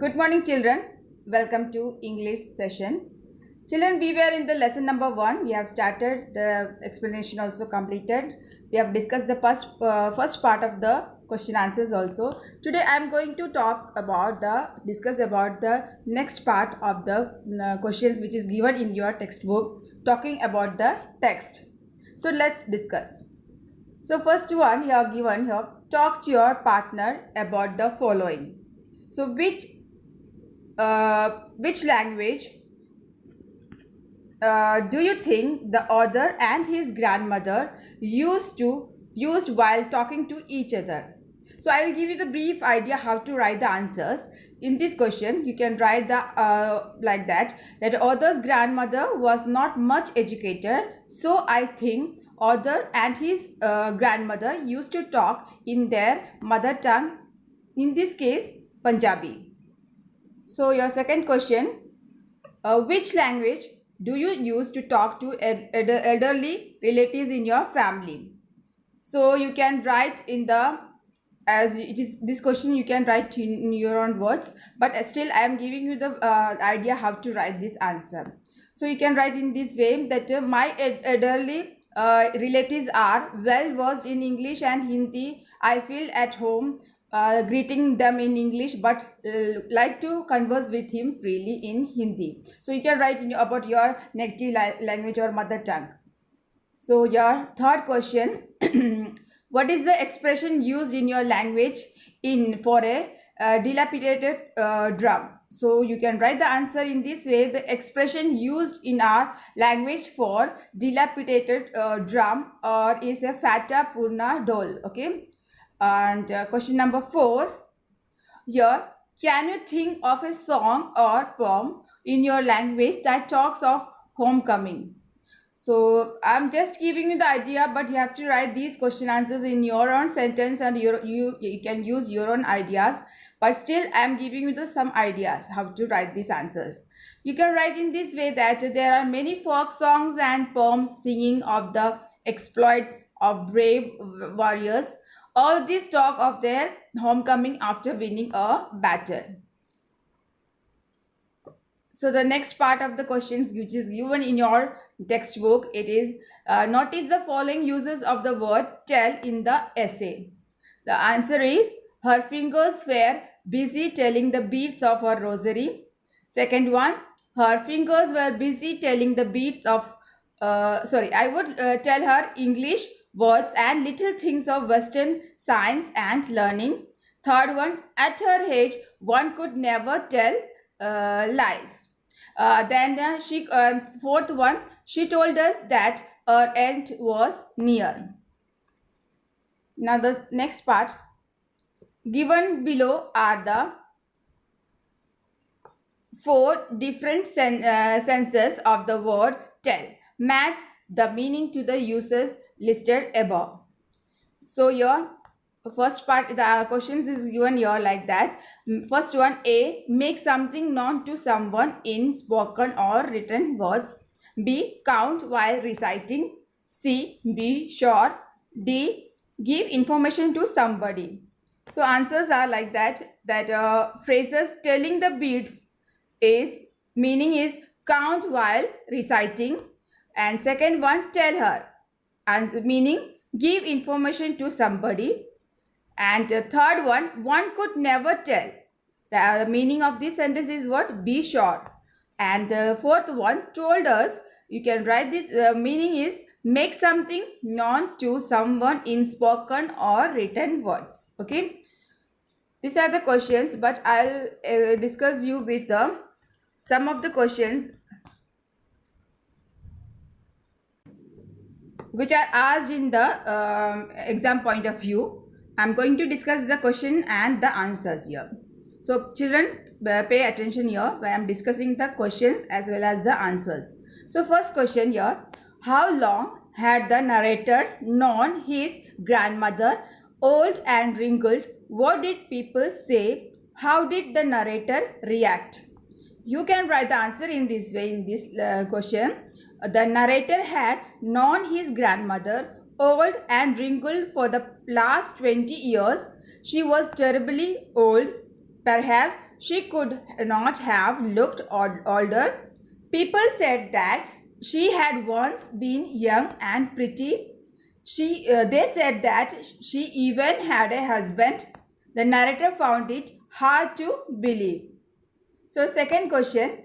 Good morning, children. Welcome to English session. Children, we were in the lesson number 1. We have started the explanation also completed. We have discussed the first part of the question answers also. Today I am going to discuss about the next part of the questions which is given in your textbook, talking about the text. So let's discuss. So first one here given here, talk to your partner about the following. So which language do you think the author and his grandmother used while talking to each other? So I will give you the brief idea how to write the answers. In this question, you can write the like that author's grandmother was not much educated. So I think author and his grandmother used to talk in their mother tongue. In this case, Punjabi. So your second question, which language do you use to talk to elderly relatives in your family? So you can write in the, as it is this question you can write in your own words, but still I am giving you the idea how to write this answer. So you can write in this way that my elderly relatives are well versed in English and Hindi. I feel at home greeting them in English, but like to converse with him freely in Hindi. So you can write about your native language or mother tongue. So your third question, what is the expression used in your language in for a dilapidated drum? So you can write the answer in this way. The expression used in our language for dilapidated drum or is a fata purna dol. Okay. And question number 4. Here, can you think of a song or poem in your language that talks of homecoming? So I'm just giving you the idea, but you have to write these question answers in your own sentence, and you can use your own ideas. But still, I'm giving you some ideas how to write these answers. You can write in this way that there are many folk songs and poems singing of the exploits of brave warriors. All this talk of their homecoming after winning a battle. So the next part of the questions which is given in your textbook, it is notice the following uses of the word tell in the essay. The answer is her fingers were busy telling the beads of her rosary. Second one, her fingers were busy telling the beads of I would tell her English words and little things of Western science and learning. Third one, at her age, one could never tell lies. Fourth one, she told us that her end was near. Now the next part, given below are the four different senses of the word tell. Match the meaning to the uses listed above. So your first part, the questions is given here like that. First one, A, make something known to someone in spoken or written words. B, count while reciting. C, be sure. D, give information to somebody. So answers are like that phrases telling the beats is meaning is count while reciting, and second one tell her and meaning give information to somebody, and the third one could never tell. The meaning of this sentence is what? Be sure. And the fourth one told us, you can write this meaning is make something known to someone in spoken or written words. Okay, these are the questions, but I'll discuss you with some of the questions which are asked in the exam point of view. I'm going to discuss the question and the answers here. So children, pay attention here where I'm discussing the questions as well as the answers. So first question here, how long had the narrator known his grandmother, old and wrinkled? What did people say? How did the narrator react? You can write the answer in this way in this question. The narrator had known his grandmother, old and wrinkled, for the last 20 years. She was terribly old. Perhaps she could not have looked older. People said that she had once been young and pretty. They said that she even had a husband. The narrator found it hard to believe. So, second question,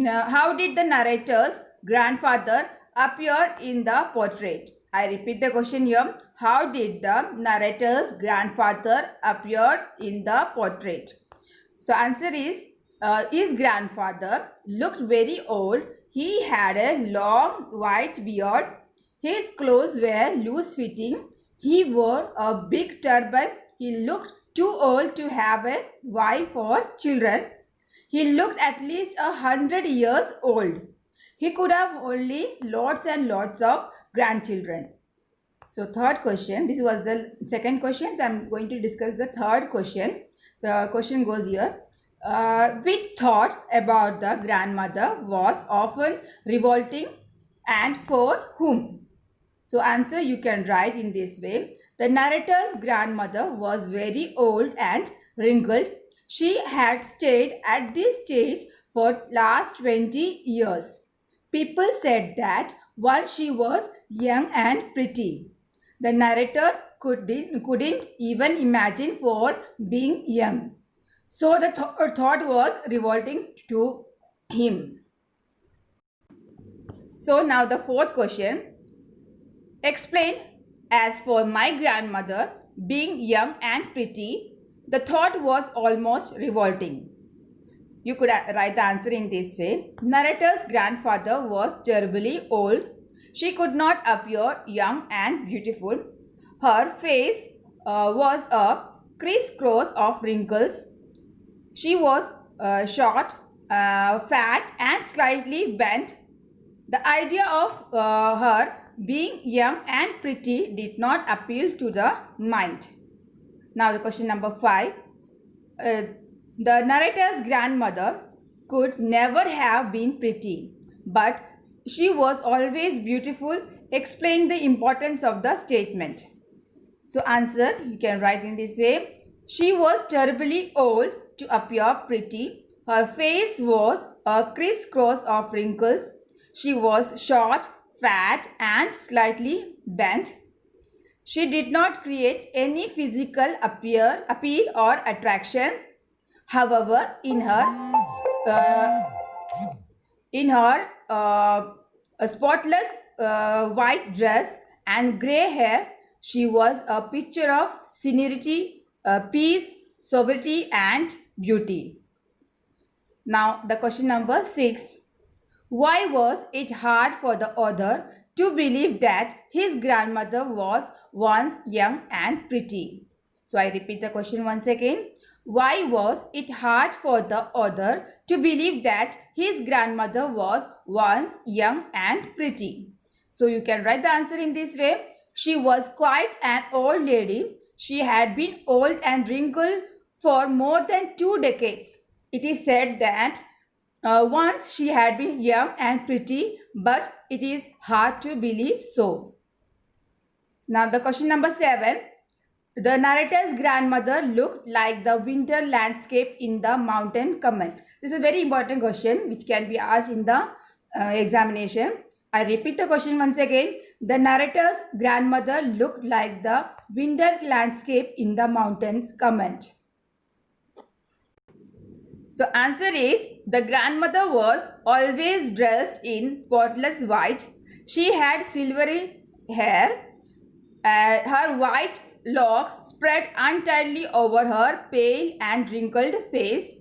how did the narrator's grandfather appear in the portrait? I repeat the question here. How did the narrator's grandfather appear in the portrait? So, answer is his grandfather looked very old. He had a long white beard. His clothes were loose fitting. He wore a big turban. He looked too old to have a wife or children. He looked at least 100 years old. He could have only lots and lots of grandchildren. So third question, this was the second question. So I'm going to discuss the third question. The question goes here. Which thought about the grandmother was often revolting and for whom? So answer you can write in this way. The narrator's grandmother was very old and wrinkled. She had stayed at this stage for last 20 years. People said that while she was young and pretty, the narrator couldn't even imagine for being young. So the thought was revolting to him. So now the fourth question. Explain, as for my grandmother being young and pretty, the thought was almost revolting. You could write the answer in this way. Narrator's grandfather was terribly old. She could not appear young and beautiful. Her face was a crisscross of wrinkles. She was short, fat, and slightly bent. The idea of her being young and pretty did not appeal to the mind. Now the question number 5. The narrator's grandmother could never have been pretty, but she was always beautiful. Explain the importance of the statement. So answer you can write in this way. She was terribly old to appear pretty. Her face was a crisscross of wrinkles. She was short, fat, and slightly bent. She did not create any physical appeal or attraction. However, in her a spotless white dress and grey hair, she was a picture of serenity, peace, sobriety, and beauty. Now, the question number 6. Why was it hard for the author to believe that his grandmother was once young and pretty? So I repeat the question once again. Why was it hard for the author to believe that his grandmother was once young and pretty? So you can write the answer in this way. She was quite an old lady. She had been old and wrinkled for more than 2 decades. It is said that once she had been young and pretty, but it is hard to believe so. Now the question number 7. The narrator's grandmother looked like the winter landscape in the mountain. Comment. This is a very important question which can be asked in the examination. I repeat the question once again. The narrator's grandmother looked like the winter landscape in the mountains. Comment. The answer is the grandmother was always dressed in spotless white. She had silvery hair. Her white locks spread untidily over her pale and wrinkled face.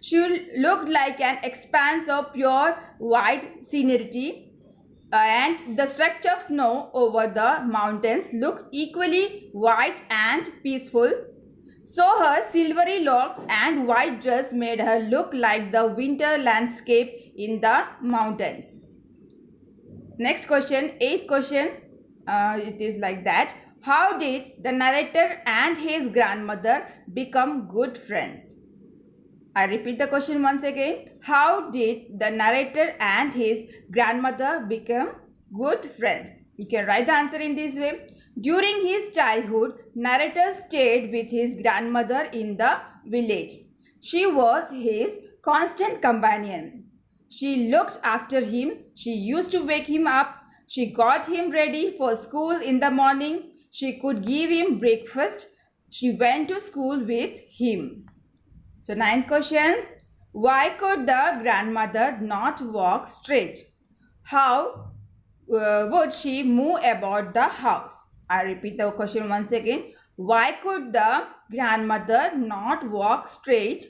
She looked like an expanse of pure white scenery, and the stretch of snow over the mountains looks equally white and peaceful. So her silvery locks and white dress made her look like the winter landscape in the mountains. Next question, 8th question, it is like that. How did the narrator and his grandmother become good friends? I repeat the question once again. How did the narrator and his grandmother become good friends? You can write the answer in this way. During his childhood, narrator stayed with his grandmother in the village. She was his constant companion. She looked after him. She used to wake him up. She got him ready for school in the morning. She could give him breakfast. She went to school with him. So, ninth question. Why could the grandmother not walk straight? How would she move about the house? I repeat the question once again. Why could the grandmother not walk straight?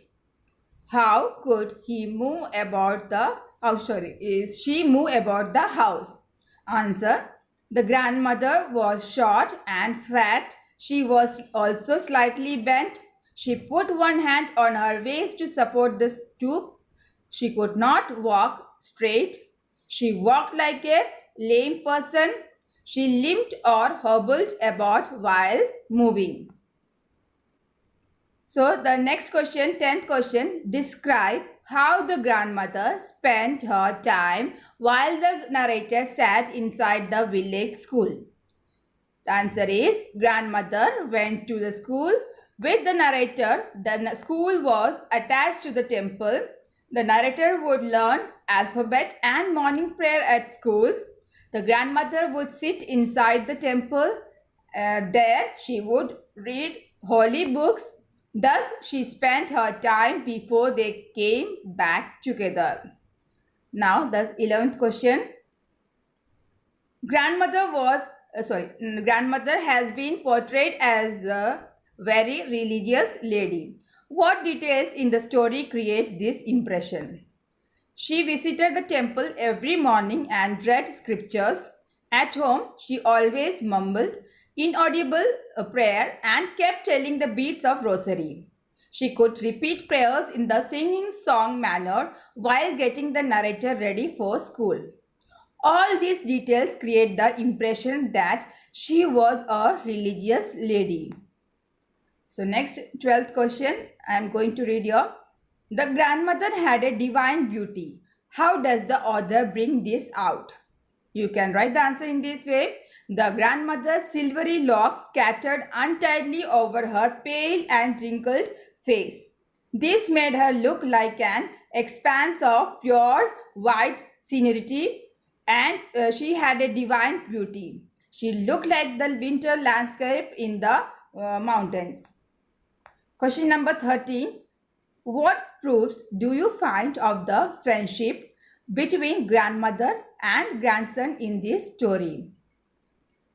How could he move about the house? Sorry, is she move about the house? Answer. The grandmother was short and fat. She was also slightly bent. She put one hand on her waist to support the stoop. She could not walk straight. She walked like a lame person. She limped or hobbled about while moving. So the next question, 10th question, describe how the grandmother spent her time while the narrator sat inside the village school. The answer is grandmother went to the school with the narrator. The school was attached to the temple. The narrator would learn alphabet and morning prayer at school. The grandmother would sit inside the temple. There she would read holy books. Thus she spent her time before they came back together. Now the 11th question. Grandmother has been portrayed as a very religious lady. What details in the story create this impression? She visited the temple every morning and read scriptures. At home, she always mumbled inaudible prayer and kept telling the beads of rosary. She could repeat prayers in the singing song manner while getting the narrator ready for school. All these details create the impression that she was a religious lady. So next 12th question I am going to read here. The grandmother had a divine beauty. How does the author bring this out? You can write the answer in this way. The grandmother's silvery locks scattered untidily over her pale and wrinkled face. This made her look like an expanse of pure white scenery, and she had a divine beauty. She looked like the winter landscape in the mountains. Question number 13. What proofs do you find of the friendship between grandmother and grandson in this story?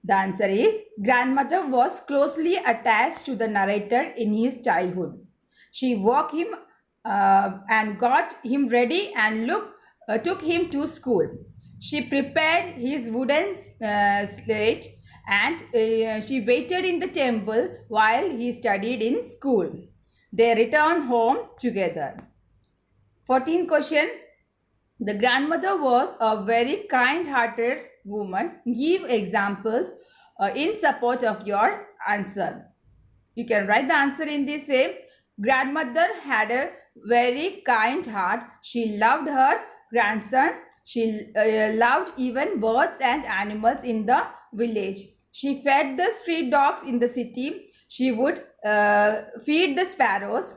The answer is grandmother was closely attached to the narrator in his childhood. She walked him and got him ready and took him to school. She prepared his wooden slate and she waited in the temple while he studied in school. They returned home together. 14th question. The grandmother was a very kind-hearted woman. Give examples in support of your answer. You can write the answer in this way. Grandmother had a very kind heart. She loved her grandson. She loved even birds and animals in the village. She fed the street dogs in the city. She would feed the sparrows.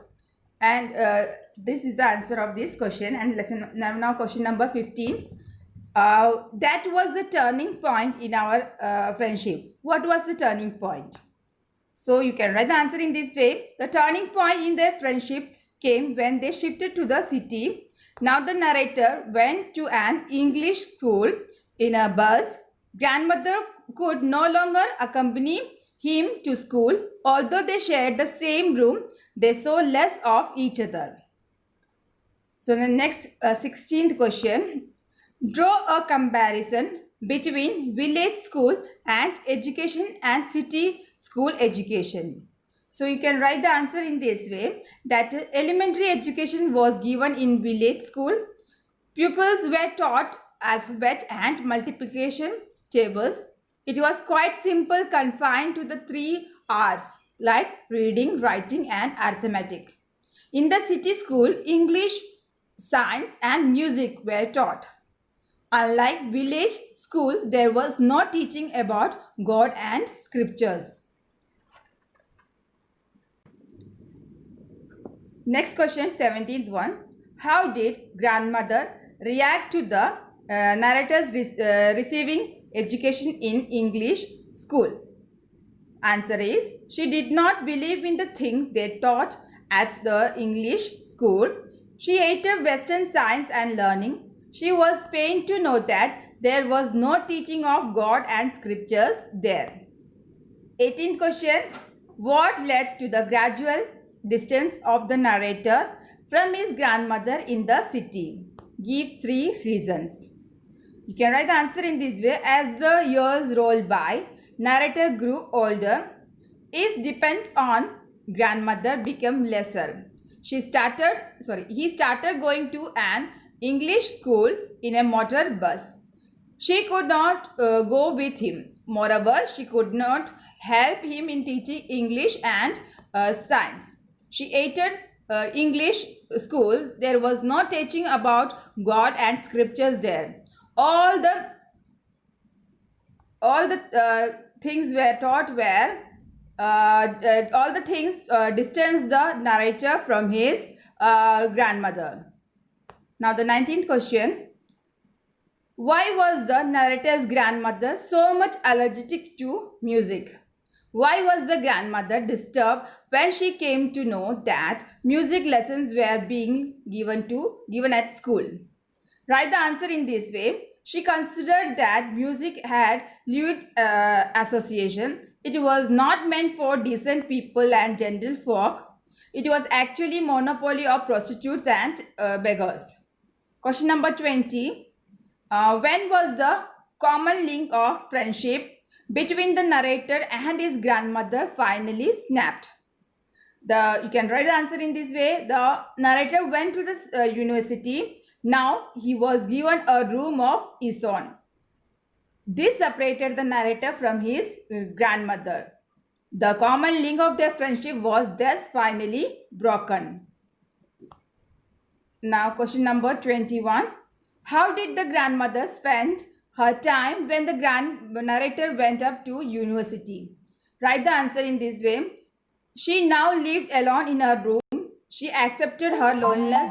And this is the answer of this question. And lesson now question number 15. That was the turning point in our friendship. What was the turning point? So you can write the answer in this way. The turning point in their friendship came when they shifted to the city. Now the narrator went to an English school in a bus. Grandmother could no longer accompany him to school. Although they shared the same room, they saw less of each other. So the next 16th question. Draw a comparison between village school and education and city school education. So you can write the answer in this way, that elementary education was given in village school. Pupils were taught alphabet and multiplication tables. It was quite simple, confined to the 3 R's like reading, writing and arithmetic. In the city school, English, science and music were taught. Unlike village school, there was no teaching about God and scriptures. Next question, 17th one. How did grandmother react to the narrator's receiving education in English school? Answer is, she did not believe in the things they taught at the English school. She hated Western science and learning. She was pained to know that there was no teaching of God and scriptures there. 18th question. What led to the gradual distance of the narrator from his grandmother in the city? Give 3 reasons. You can write the answer in this way. As the years rolled by, narrator grew older. It depends on grandmother became lesser. He started going to an English school in a motor bus. She could not go with him. Moreover, she could not help him in teaching English and science. She hated English school. There was no teaching about God and scriptures there. All the things were taught were all the things distance the narrator from his grandmother. Now the 19th question. Why was the narrator's grandmother so much allergic to music? Why was the grandmother disturbed when she came to know that music lessons were being given at school? Write the answer in this way. She considered that music had lewd association. It was not meant for decent people and gentlefolk. It was actually monopoly of prostitutes and beggars. Question number 20. When was the common link of friendship between the narrator and his grandmother finally snapped? You can write the answer in this way. The narrator went to the university. Now he was given a room of his own. This separated the narrator from his grandmother. The common link of their friendship was thus finally broken. Now question number 21. How did the grandmother spend her time when the narrator went up to university? Write the answer in this way. She now lived alone in her room. She accepted her loneliness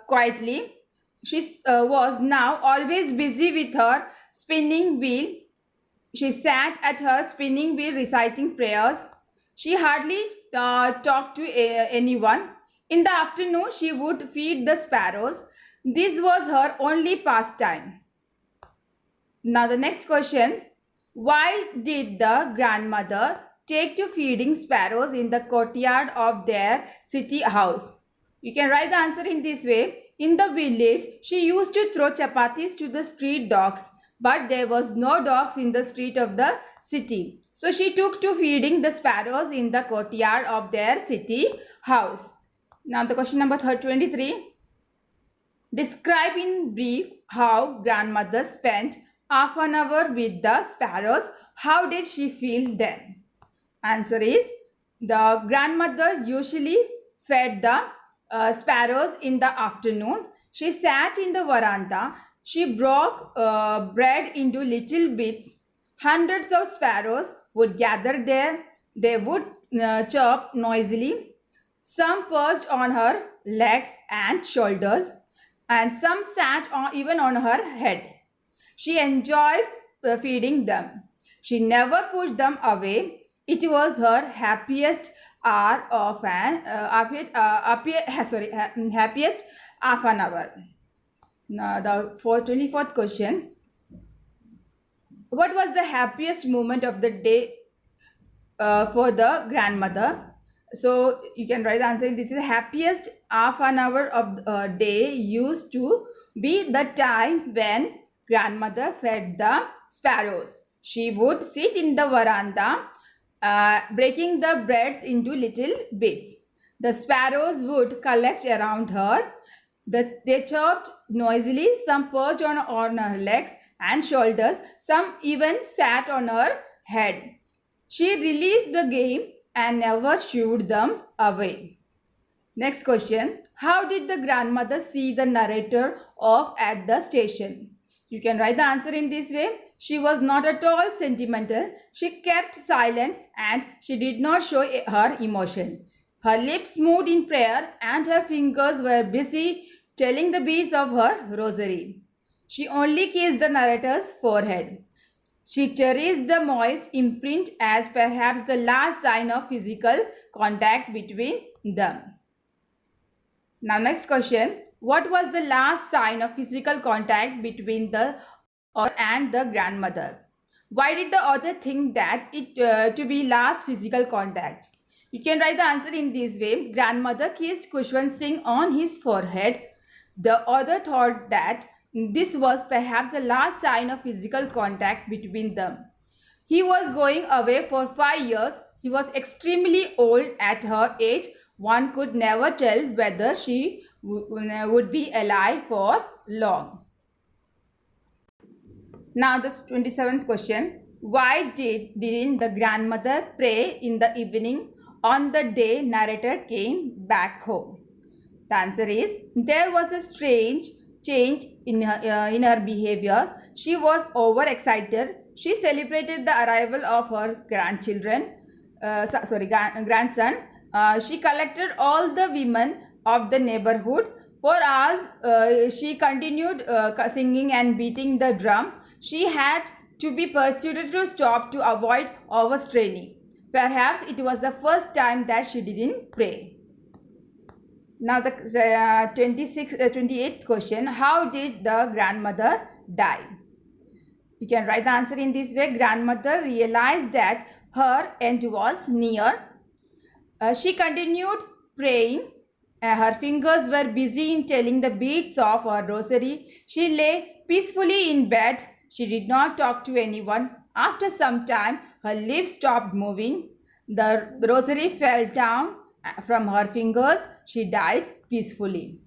quietly. She was now always busy with her spinning wheel. She sat at her spinning wheel reciting prayers. She hardly talked to anyone. In the afternoon, she would feed the sparrows. This was her only pastime. Now, the next question. Why did the grandmother take to feeding sparrows in the courtyard of their city house? You can write the answer in this way. In the village, she used to throw chapatis to the street dogs, but there was no dogs in the street of the city. So she took to feeding the sparrows in the courtyard of their city house. Now the question number 23. Describe in brief how grandmother spent half an hour with the sparrows. How did she feel then? Answer is, the grandmother usually fed the sparrows in the afternoon. She sat in the veranda. She broke bread into little bits. Hundreds of sparrows would gather there. They would chirp noisily. Some perched on her legs and shoulders, and some sat even on her head. She enjoyed feeding them. She never pushed them away. It was her happiest hour of an happiest half an hour. Now the 24th question. What was the happiest moment of the day for the grandmother? So you can write the answer. This is the happiest half an hour of the day used to be the time when grandmother fed the sparrows. She would sit in the veranda, breaking the breads into little bits. The sparrows would collect around her. They chirped noisily. Some perched on her legs and shoulders. Some even sat on her head. She released the game and never shooed them away. Next question. How did the grandmother see the narrator off at the station? You can write the answer in this way. She was not at all sentimental. She kept silent and she did not show her emotion. Her lips moved in prayer and her fingers were busy telling the beads of her rosary. She only kissed the narrator's forehead. She cherished the moist imprint as perhaps the last sign of physical contact between them. Now, next question. What was the last sign of physical contact between the author and the grandmother? Why did the author think that it to be last physical contact? You can write the answer in this way. Grandmother kissed Kushwant Singh on his forehead. The author thought that this was perhaps the last sign of physical contact between them. He was going away for 5 years. He was extremely old at her age. One could never tell whether she would be alive for long. Now the 27th question. Why didn't the grandmother pray in the evening on the day narrator came back home? The answer is there was a strange change in her behavior. She was overexcited. She celebrated the arrival of her grandson. She collected all the women of the neighborhood. For hours, she continued singing and beating the drum. She had to be persuaded to stop to avoid overstraining. Perhaps it was the first time that she didn't pray. Now the 28th question. How did the grandmother die? You can write the answer in this way. Grandmother realized that her end was near. She continued praying. Her fingers were busy in telling the beads of her rosary. She lay peacefully in bed. She did not talk to anyone. After some time, her lips stopped moving. The rosary fell down from her fingers. She died peacefully.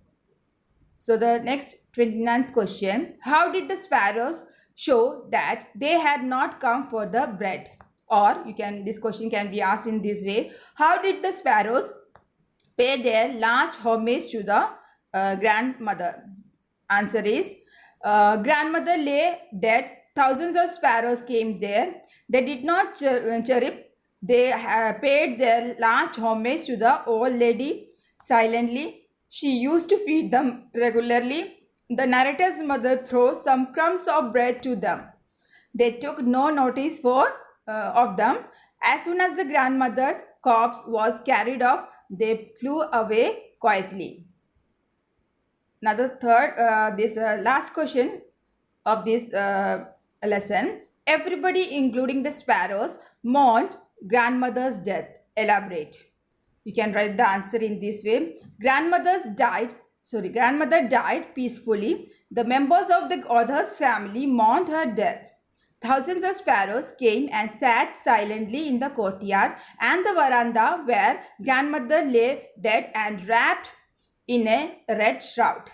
So the next 29th question. How did the sparrows show that they had not come for the bread? Or this question can be asked in this way. How did the sparrows pay their last homage to the grandmother? Answer is grandmother lay dead. Thousands of sparrows came there. They did not chirp. They paid their last homage to the old lady silently. She used to feed them regularly. The narrator's mother threw some crumbs of bread to them. They took no notice of them. As soon as the grandmother corpse was carried off, they flew away quietly. Now the last question of this lesson. Everybody, including the sparrows, mourned grandmother's death. Elaborate. You can write the answer in this way. Grandmother died peacefully. The members of the author's family mourned her death. Thousands of sparrows came and sat silently in the courtyard and the veranda where grandmother lay dead and wrapped in a red shroud.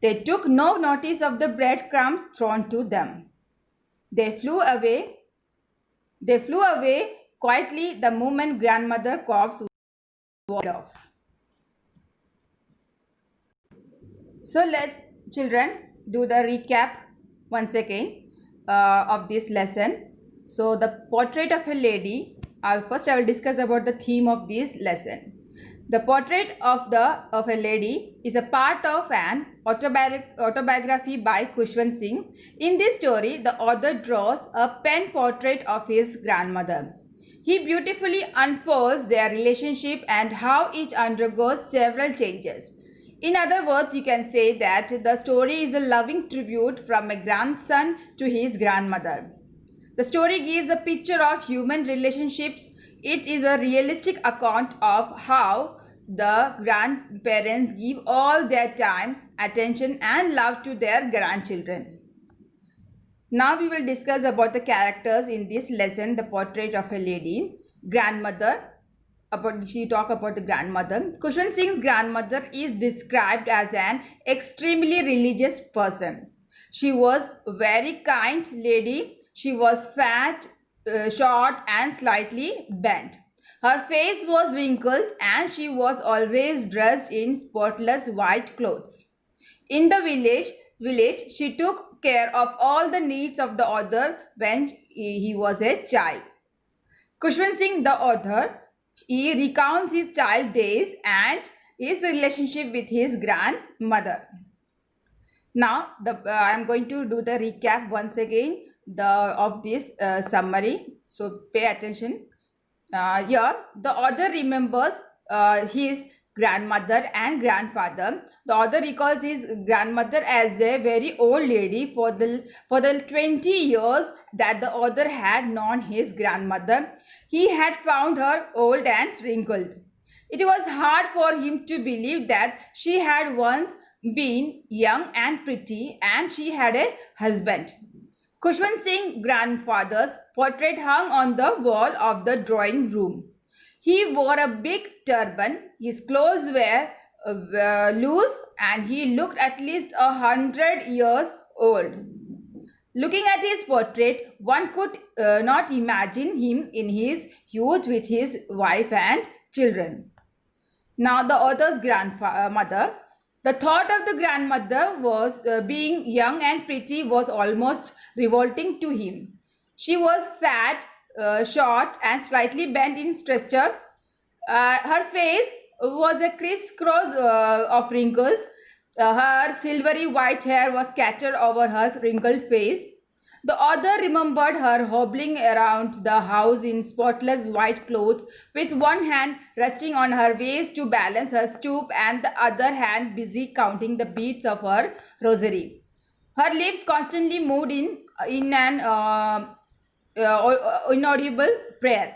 They took no notice of the breadcrumbs thrown to them. They flew away quietly the moment grandmother's corpse was off. So let's, children, do the recap once again of this lesson. So the portrait of a lady. First I will discuss about the theme of this lesson. The portrait of a lady is a part of an autobiography by Kushwant Singh. In this story, the author draws a pen portrait of his grandmother. He beautifully unfolds their relationship and how it undergoes several changes. In other words, you can say that the story is a loving tribute from a grandson to his grandmother. The story gives a picture of human relationships. It is a realistic account of how the grandparents give all their time, attention and love to their grandchildren. Now we will discuss about the characters in this lesson, the portrait of a lady, grandmother. If you talk about the grandmother, Kushwant Singh's grandmother is described as an extremely religious person. She was a very kind lady. She was fat, short and slightly bent. Her face was wrinkled and she was always dressed in spotless white clothes. In the village, she took care of all the needs of the author when he was a child. Kushwant Singh, the author, He recounts his child days and his relationship with his grandmother. Now, I am going to do the recap once again of this summary. So, pay attention. Here, the author remembers his grandmother and grandfather. The author recalls his grandmother as a very old lady for the 20 years that the author had known his grandmother. He had found her old and wrinkled. It was hard for him to believe that she had once been young and pretty and she had a husband. Kushwant Singh's grandfather's portrait hung on the wall of the drawing room. He wore a big turban, his clothes were loose, and he looked at least 100 years old. Looking at his portrait, one could not imagine him in his youth with his wife and children. Now, the author's grandmother. The thought of the grandmother was being young and pretty was almost revolting to him. She was fat, short, and slightly bent in stature. Her face was a crisscross of wrinkles. Her silvery white hair was scattered over her wrinkled face. The author remembered her hobbling around the house in spotless white clothes, with one hand resting on her waist to balance her stoop and the other hand busy counting the beads of her rosary. Her lips constantly moved in an inaudible prayer.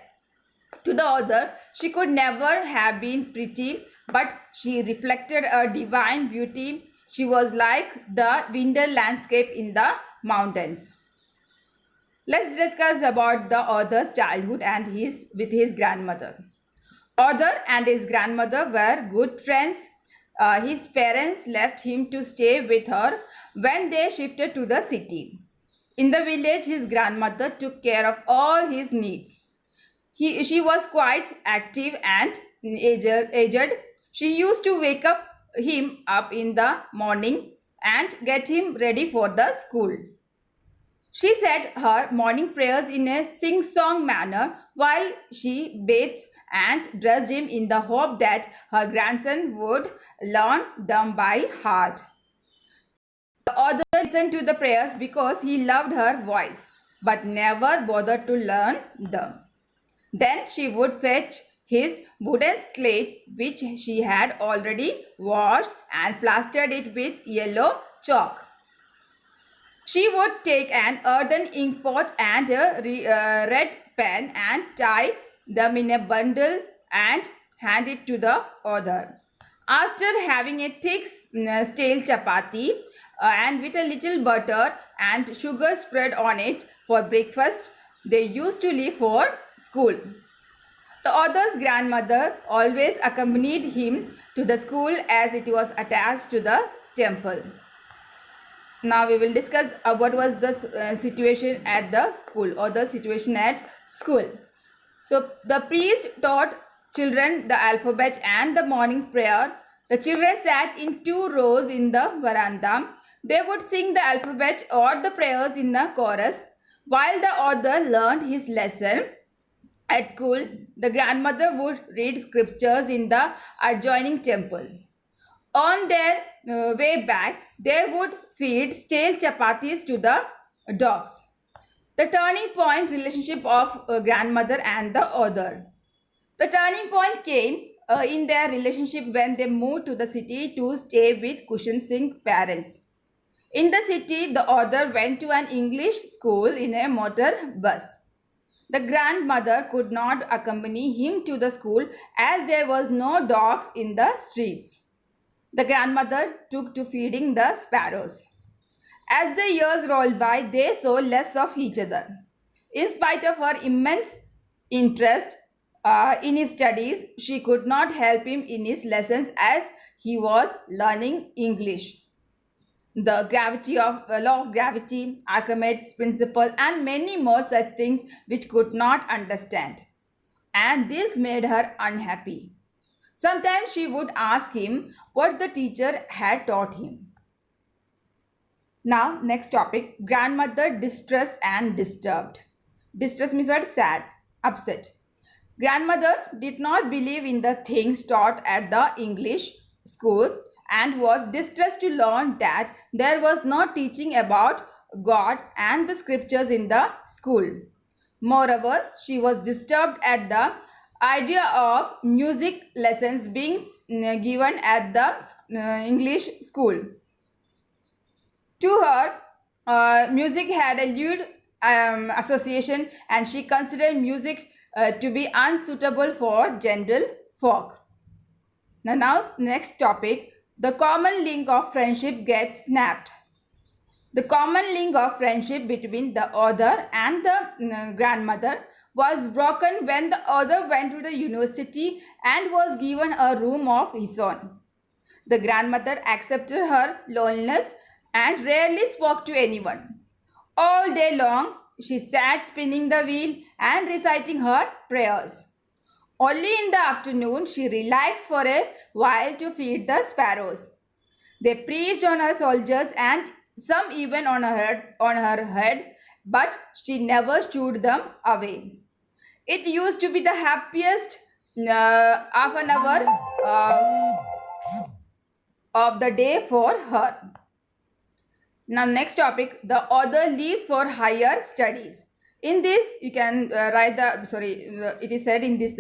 To the author, she could never have been pretty, but she reflected a divine beauty. She was like the winter landscape in the mountains. Let's discuss about the author's childhood and his grandmother. Author and his grandmother were good friends. His parents left him to stay with her when they shifted to the city. In the village, his grandmother took care of all his needs. She was quite active and aged. She used to wake him up in the morning and get him ready for the school. She said her morning prayers in a sing song manner while she bathed and dressed him in the hope that her grandson would learn them by heart. The author listened to the prayers because he loved her voice but never bothered to learn them. Then she would fetch his wooden slate, which she had already washed and plastered it with yellow chalk. She would take an earthen ink pot and a red pen and tie them in a bundle and hand it to the author. After having a thick stale chapati and with a little butter and sugar spread on it for breakfast, they used to leave for school. The author's grandmother always accompanied him to the school as it was attached to the temple. Now we will discuss what was the situation at the school or the situation at school. So the priest taught children the alphabet and the morning prayer. The children sat in 2 rows in the veranda. They would sing the alphabet or the prayers in the chorus. While the author learned his lesson at school, the grandmother would read scriptures in the adjoining temple. On their way back, they would feed stale chapatis to the dogs. The turning point relationship of grandmother and the author. The turning point came in their relationship when they moved to the city to stay with Kushwant Singh's parents. In the city, the author went to an English school in a motor bus. The grandmother could not accompany him to the school as there was no dogs in the streets. The grandmother took to feeding the sparrows. As the years rolled by, they saw less of each other. In spite of her immense interest in his studies, she could not help him in his lessons as he was learning English. The gravity of law of gravity, Archimedes' principle, and many more such things which could not understand. And this made her unhappy. Sometimes she would ask him what the teacher had taught him. Now, next topic, grandmother distressed and disturbed. Distress means what? Sad, upset. Grandmother did not believe in the things taught at the English school and was distressed to learn that there was no teaching about God and the scriptures in the school. Moreover, she was disturbed at the idea of music lessons being given at the English school. To her, music had a lewd association and she considered music to be unsuitable for general folk. Now, next topic, the common link of friendship gets snapped. The common link of friendship between the author and the grandmother was broken when the author went to the university and was given a room of his own. The grandmother accepted her loneliness and rarely spoke to anyone. All day long, she sat spinning the wheel and reciting her prayers. Only in the afternoon, she relaxed for a while to feed the sparrows. They preached on her soldiers and some even on her head, but she never shooed them away. It used to be the happiest half an hour of the day for her. Now, next topic, the author leaves for higher studies. In this, you can write the it is said in this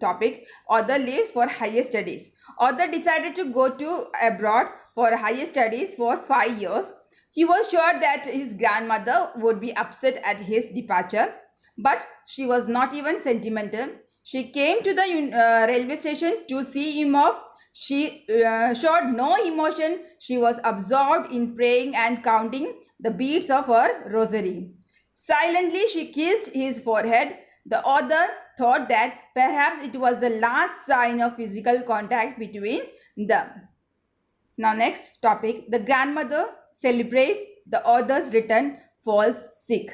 topic, author leaves for higher studies. Author decided to go to abroad for higher studies for 5 years. He was sure that his grandmother would be upset at his departure, but she was not even sentimental. She came to the railway station to see him off. She showed no emotion. She was absorbed in praying and counting the beads of her rosary. Silently, she kissed his forehead. The author thought that perhaps it was the last sign of physical contact between them. Now, next topic, the grandmother celebrates the author's return, falls sick.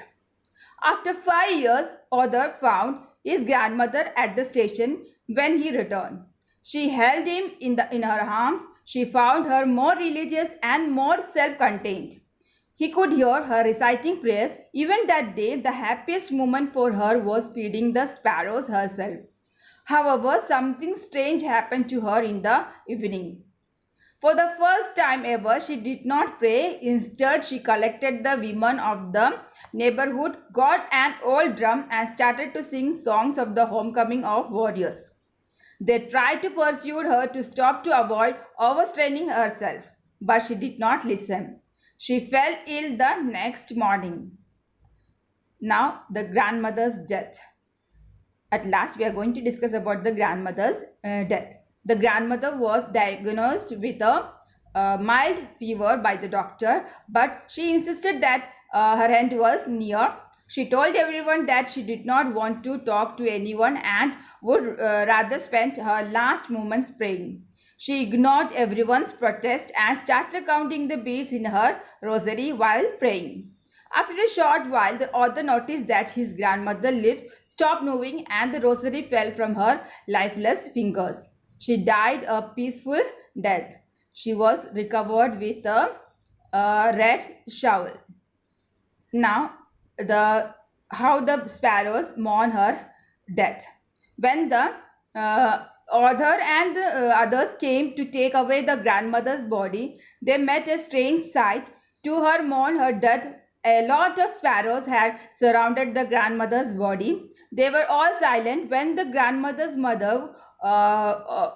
After 5 years, author found his grandmother at the station when he returned. She held him in her arms. She found her more religious and more self-contained. He could hear her reciting prayers. Even that day, the happiest moment for her was feeding the sparrows herself. However, something strange happened to her in the evening. For the first time ever, she did not pray. Instead, she collected the women of the neighborhood, got an old drum, and started to sing songs of the homecoming of warriors. They tried to persuade her to stop to avoid overstraining herself, but she did not listen. She fell ill the next morning. Now, the grandmother's death. At last, we are going to discuss about the grandmother's death. The grandmother was diagnosed with a mild fever by the doctor, but she insisted that her end was near. She told everyone that she did not want to talk to anyone and would rather spend her last moments praying. She ignored everyone's protest and started counting the beads in her rosary while praying. After a short while, the author noticed that his grandmother's lips stopped moving and the rosary fell from her lifeless fingers. She died a peaceful death. She was recovered with a red shawl. Now, the how the sparrows mourn her death. When the author and the others came to take away the grandmother's body, they met a strange sight. To her mourn her death, a lot of sparrows had surrounded the grandmother's body. They were all silent when the grandmother's mother, when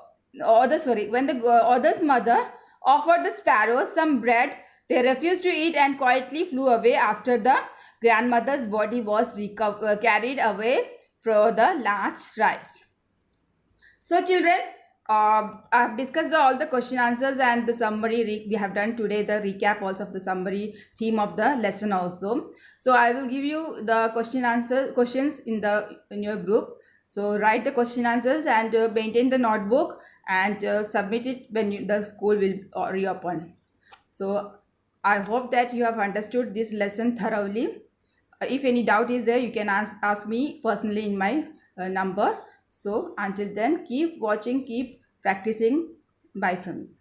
the other's mother offered the sparrows some bread. They refused to eat and quietly flew away after the grandmother's body was carried away for the last rites. So, children, I have discussed all the question answers and the summary. We have done today the recap also of the summary theme of the lesson also. So, I will give you the questions in your group. So, write the question answers and maintain the notebook and submit it when the school will reopen. So, I hope that you have understood this lesson thoroughly. If any doubt is there, you can ask me personally in my number. So until then, keep watching, keep practicing. Bye from me.